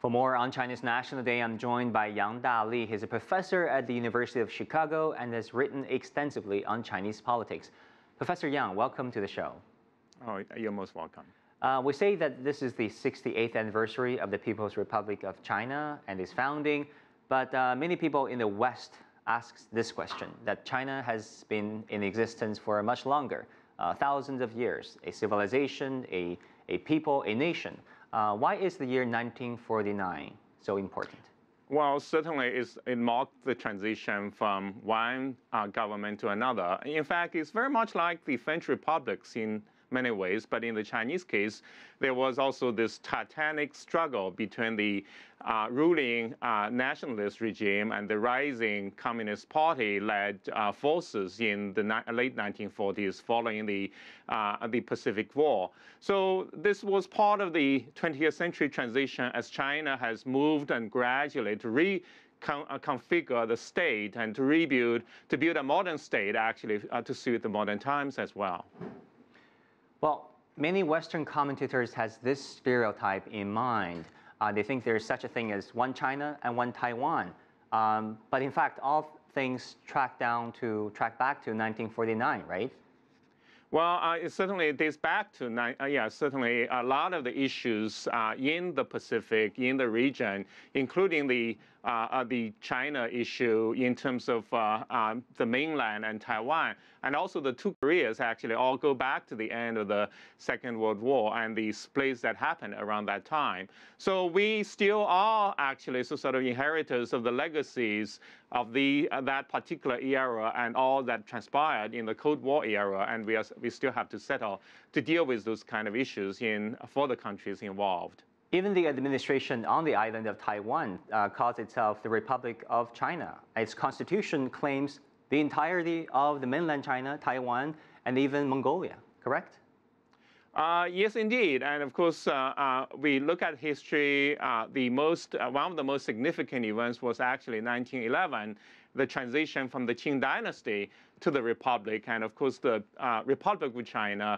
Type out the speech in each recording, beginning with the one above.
For more on China's National Day, I'm joined by Dali Yang. He's a professor at the University of Chicago and has written extensively on Chinese politics. Professor Yang, welcome to the show. Oh, you're most welcome. We say that this is the 68th anniversary of the People's Republic of China and its founding, but many people in the West ask this question, that China has been in existence for much longer, thousands of years, a civilization, a people, a nation. Why is the year 1949 so important? Well, certainly it marked the transition from one government to another. In fact, it's very much like the French republics in many ways, but in the Chinese case, there was also this titanic struggle between the ruling nationalist regime and the rising Communist Party-led forces in the late 1940s following the Pacific War. So this was part of the 20th century transition as China has moved and gradually to configure the state and to build a modern state actually to suit the modern times as well. Well, many Western commentators has this stereotype in mind. They think there's such a thing as one China and one Taiwan. But in fact, all things track back to 1949, right? Well, it certainly dates back to, certainly a lot of the issues in the Pacific, in the region, including the China issue in terms of the mainland and Taiwan, and also the two Koreas actually all go back to the end of the Second World War and the splits that happened around that time. So we still are actually sort of inheritors of the legacies of that particular era and all that transpired in the Cold War era, and we still have to deal with those kind of issues for the countries involved. Even the administration on the island of Taiwan calls itself the Republic of China. Its constitution claims the entirety of the mainland China, Taiwan, and even Mongolia, correct? Yes, indeed. And of course, we look at history, one of the most significant events was actually 1911, the transition from the Qin Dynasty to the Republic. And of course, the Republic of China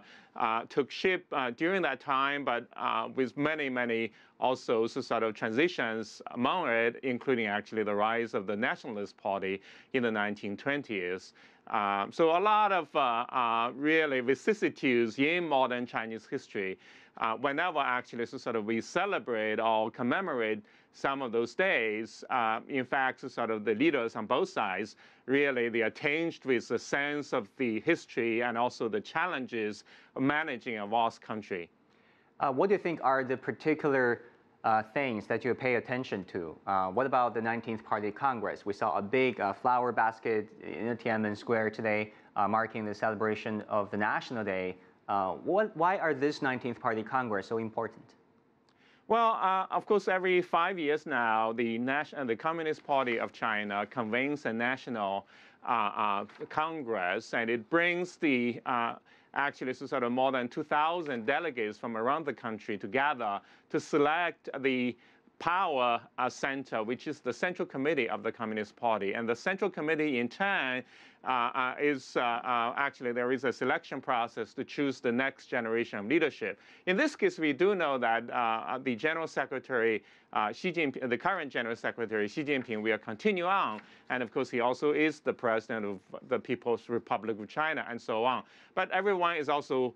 took shape during that time, but with many also sort of transitions among it, including actually the rise of the Nationalist Party in the 1920s. So a lot of really vicissitudes in modern Chinese history. Whenever actually we celebrate or commemorate some of those days, in fact, sort of the leaders on both sides, really they are tinged with a sense of the history and also the challenges of managing a vast country. What do you think are the particular things that you pay attention to? What about the 19th Party Congress? We saw a big flower basket in Tiananmen Square today, marking the celebration of the National Day. Why are this 19th Party Congress so important? Well, of course, every 5 years now, the Communist Party of China convenes a national Congress, and it brings the actually sort of more than 2,000 delegates from around the country together to select the power center, which is the Central Committee of the Communist Party. And the Central Committee, in turn, actually there is a selection process to choose the next generation of leadership. In this case, we do know that the General Secretary Xi Jinping, the current General Secretary Xi Jinping, will continue on, and of course he also is the president of the People's Republic of China, and so on. But everyone is also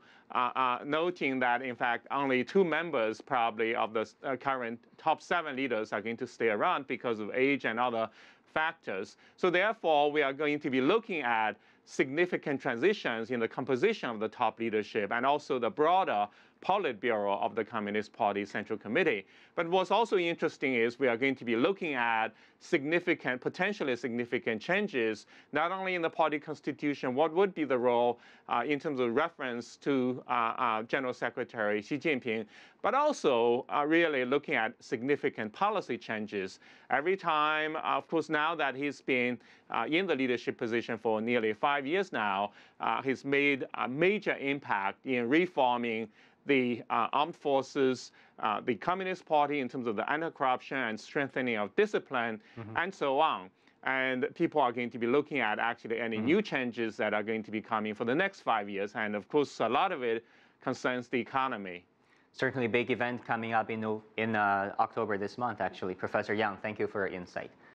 noting that, in fact, only 2 members probably of the current top 7 leaders are going to stay around because of age and other factors. So therefore, we are going to be looking at significant transitions in the composition of the top leadership and also the broader Politburo of the Communist Party Central Committee. But what's also interesting is we are going to be looking at potentially significant changes, not only in the party constitution, what would be the role in terms of reference to General Secretary Xi Jinping, but also really looking at significant policy changes. Every time, of course, now that he's been in the leadership position for nearly 5 years now, he's made a major impact in reforming the armed forces, the Communist Party in terms of the anti-corruption and strengthening of discipline, and so on. And people are going to be looking at actually any new changes that are going to be coming for the next 5 years. And of course, a lot of it concerns the economy. Certainly big event coming up in October this month, actually. Professor Yang, thank you for your insight.